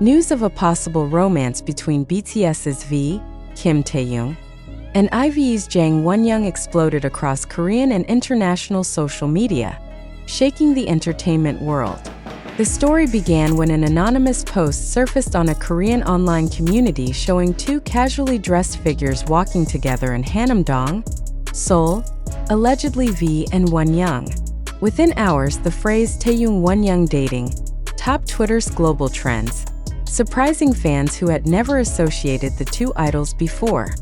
news of a possible romance between BTS's V, Kim Taehyung, and IVE's Wonyoung exploded across Korean and international social media, shaking the entertainment world. The story began when an anonymous post surfaced on a Korean online community showing two casually dressed figures walking together in Hanam-dong, Seoul, allegedly V and Wonyoung. Within hours, the phrase Taehyung Wonyoung dating topped Twitter's global trends, surprising fans who had never associated the two idols before.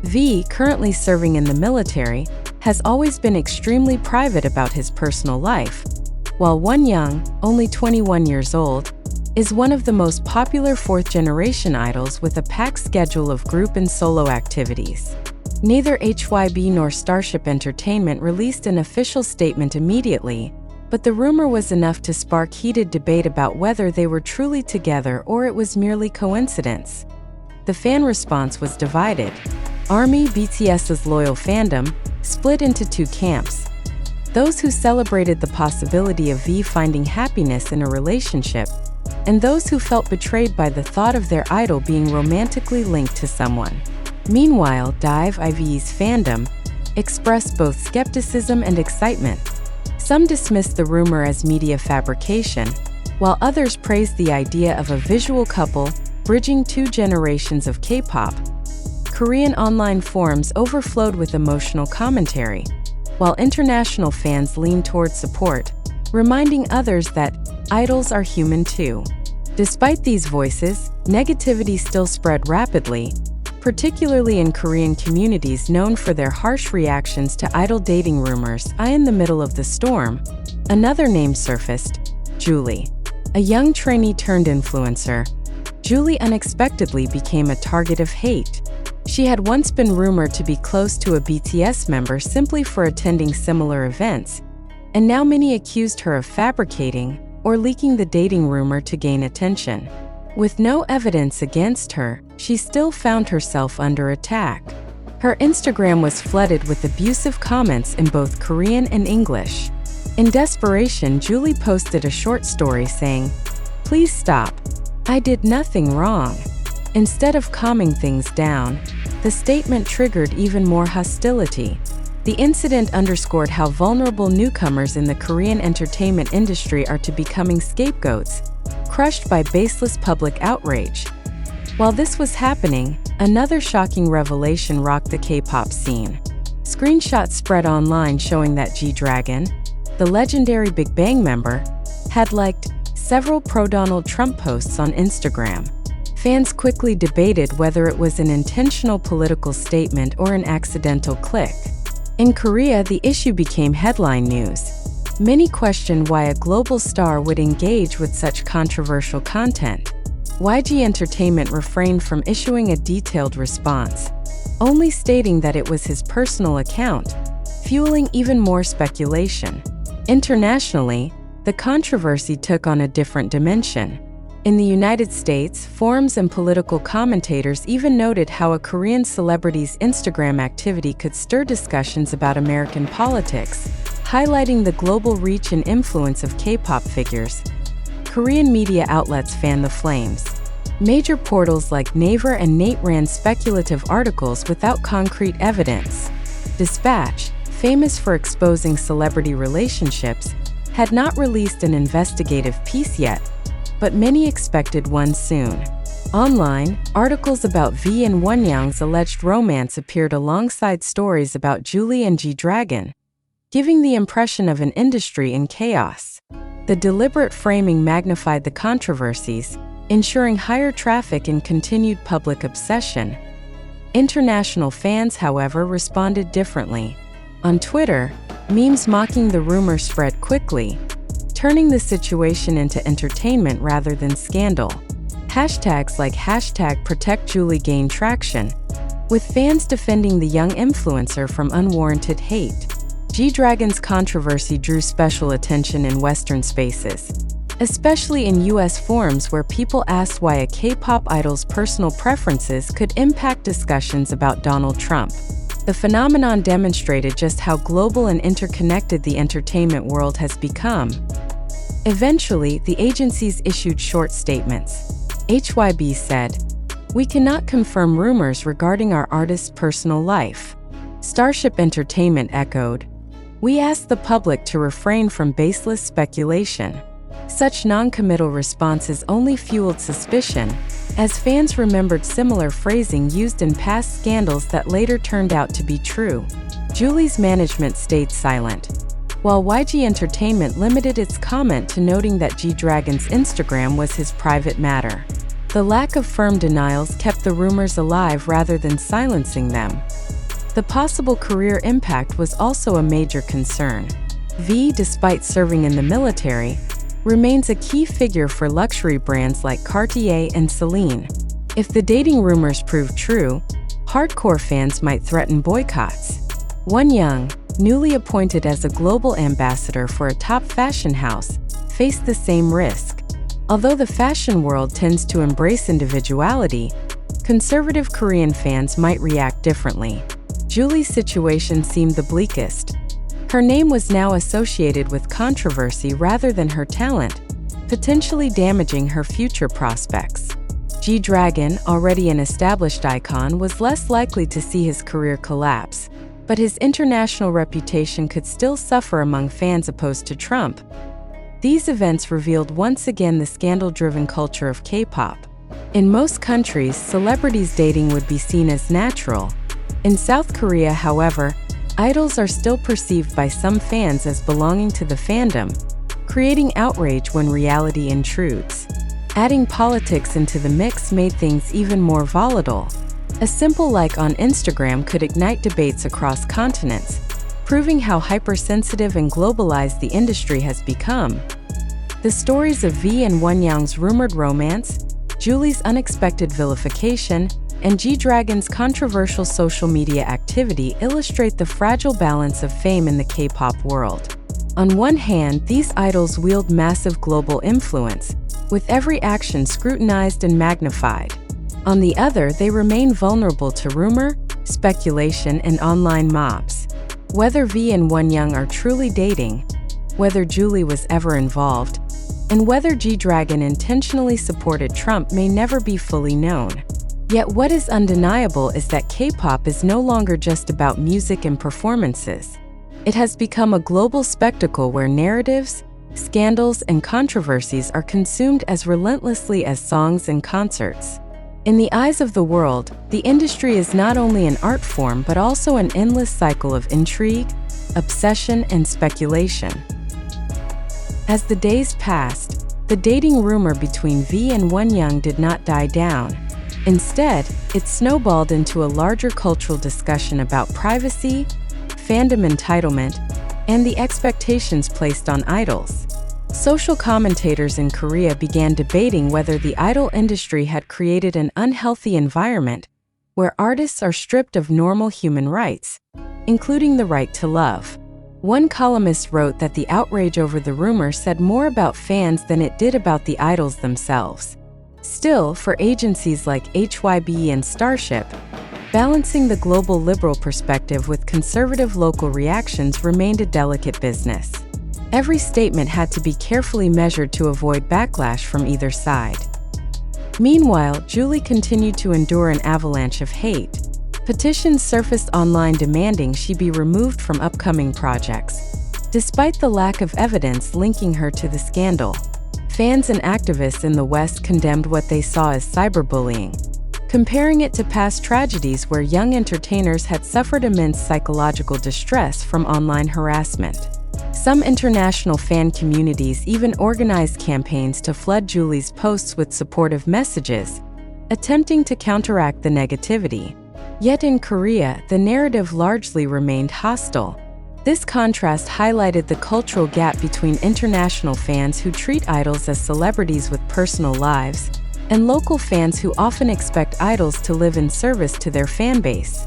V, currently serving in the military, has always been extremely private about his personal life, while Wonyoung, only 21 years old, is one of the most popular fourth-generation idols with a packed schedule of group and solo activities. Neither HYB nor Starship Entertainment released an official statement immediately, but the rumor was enough to spark heated debate about whether they were truly together or it was merely coincidence. The fan response was divided. ARMY, BTS's loyal fandom, split into two camps: those who celebrated the possibility of V finding happiness in a relationship, and those who felt betrayed by the thought of their idol being romantically linked to someone. Meanwhile, IVE's fandom expressed both skepticism and excitement. Some dismissed the rumor as media fabrication, while others praised the idea of a visual couple bridging two generations of K-pop. Korean online forums overflowed with emotional commentary, while international fans leaned toward support, reminding others that idols are human too. Despite these voices, negativity still spread rapidly, particularly in Korean communities known for their harsh reactions to idol dating rumors. In the middle of the storm, another name surfaced: Julie. A young trainee turned influencer, Julie unexpectedly became a target of hate. She had once been rumored to be close to a BTS member simply for attending similar events, and now many accused her of fabricating or leaking the dating rumor to gain attention. With no evidence against her, she still found herself under attack. Her Instagram was flooded with abusive comments in both Korean and English. In desperation, Julie posted a short story saying, "Please stop. I did nothing wrong." Instead of calming things down, the statement triggered even more hostility. The incident underscored how vulnerable newcomers in the Korean entertainment industry are to becoming scapegoats, crushed by baseless public outrage. While this was happening, another shocking revelation rocked the K-pop scene. Screenshots spread online showing that G-Dragon, the legendary Big Bang member, had liked several pro-Donald Trump posts on Instagram. Fans quickly debated whether it was an intentional political statement or an accidental click. In Korea, the issue became headline news. Many questioned why a global star would engage with such controversial content. YG Entertainment refrained from issuing a detailed response, only stating that it was his personal account, fueling even more speculation. Internationally, the controversy took on a different dimension. In the United States, forums and political commentators even noted how a Korean celebrity's Instagram activity could stir discussions about American politics, highlighting the global reach and influence of K-pop figures. Korean media outlets fanned the flames. Major portals like Naver and Nate ran speculative articles without concrete evidence. Dispatch, famous for exposing celebrity relationships, had not released an investigative piece yet, but many expected one soon. Online, articles about V and Wonyoung's alleged romance appeared alongside stories about Julie and G-Dragon, giving the impression of an industry in chaos. The deliberate framing magnified the controversies, ensuring higher traffic and continued public obsession. International fans, however, responded differently. On Twitter, memes mocking the rumor spread quickly, turning the situation into entertainment rather than scandal. Hashtags like #ProtectJulie gained traction, with fans defending the young influencer from unwarranted hate. G-Dragon's controversy drew special attention in Western spaces, especially in US forums where people asked why a K-pop idol's personal preferences could impact discussions about Donald Trump. The phenomenon demonstrated just how global and interconnected the entertainment world has become. Eventually, the agencies issued short statements. HYB said, "We cannot confirm rumors regarding our artist's personal life." Starship Entertainment echoed, "We ask the public to refrain from baseless speculation." Such non-committal responses only fueled suspicion, as fans remembered similar phrasing used in past scandals that later turned out to be true. Julie's management stayed silent, while YG Entertainment limited its comment to noting that G-Dragon's Instagram was his private matter. The lack of firm denials kept the rumors alive rather than silencing them. The possible career impact was also a major concern. V, despite serving in the military, remains a key figure for luxury brands like Cartier and Celine. If the dating rumors prove true, hardcore fans might threaten boycotts. Wonyoung, newly appointed as a global ambassador for a top fashion house, faced the same risk. Although the fashion world tends to embrace individuality, conservative Korean fans might react differently. Julie's situation seemed the bleakest. Her name was now associated with controversy rather than her talent, potentially damaging her future prospects. G-Dragon, already an established icon, was less likely to see his career collapse, but his international reputation could still suffer among fans opposed to Trump. These events revealed once again the scandal-driven culture of K-pop. In most countries, celebrities dating would be seen as natural. In South Korea, however, idols are still perceived by some fans as belonging to the fandom, creating outrage when reality intrudes. Adding politics into the mix made things even more volatile. A simple like on Instagram could ignite debates across continents, proving how hypersensitive and globalized the industry has become. The stories of V and Wonyoung's rumored romance, Julie's unexpected vilification, and G-Dragon's controversial social media activity illustrate the fragile balance of fame in the K-pop world. On one hand, these idols wield massive global influence, with every action scrutinized and magnified. On the other, they remain vulnerable to rumor, speculation, and online mobs. Whether V and Wonyoung are truly dating, whether Julie was ever involved, and whether G-Dragon intentionally supported Trump may never be fully known. Yet what is undeniable is that K-pop is no longer just about music and performances. It has become a global spectacle where narratives, scandals, and controversies are consumed as relentlessly as songs and concerts. In the eyes of the world, the industry is not only an art form but also an endless cycle of intrigue, obsession, and speculation. As the days passed, the dating rumor between V and Wonyoung did not die down. Instead, it snowballed into a larger cultural discussion about privacy, fandom entitlement, and the expectations placed on idols. Social commentators in Korea began debating whether the idol industry had created an unhealthy environment where artists are stripped of normal human rights, including the right to love. One columnist wrote that the outrage over the rumor said more about fans than it did about the idols themselves. Still, for agencies like HYB and Starship, balancing the global liberal perspective with conservative local reactions remained a delicate business. Every statement had to be carefully measured to avoid backlash from either side. Meanwhile, Julie continued to endure an avalanche of hate. Petitions surfaced online demanding she be removed from upcoming projects. Despite the lack of evidence linking her to the scandal, fans and activists in the West condemned what they saw as cyberbullying, comparing it to past tragedies where young entertainers had suffered immense psychological distress from online harassment. Some international fan communities even organized campaigns to flood Julie's posts with supportive messages, attempting to counteract the negativity. Yet in Korea, the narrative largely remained hostile. This contrast highlighted the cultural gap between international fans who treat idols as celebrities with personal lives, and local fans who often expect idols to live in service to their fan base.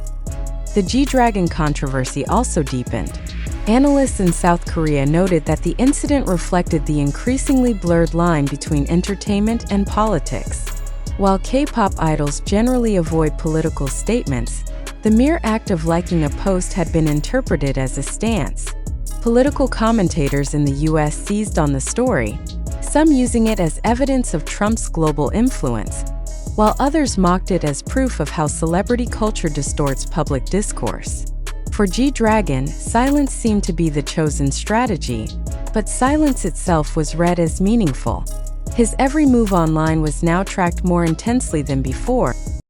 The G-Dragon controversy also deepened. Analysts in South Korea noted that the incident reflected the increasingly blurred line between entertainment and politics. While K-pop idols generally avoid political statements, the mere act of liking a post had been interpreted as a stance. Political commentators in the US seized on the story, some using it as evidence of Trump's global influence, while others mocked it as proof of how celebrity culture distorts public discourse. For G-Dragon, silence seemed to be the chosen strategy, but silence itself was read as meaningful. His every move online was now tracked more intensely than before,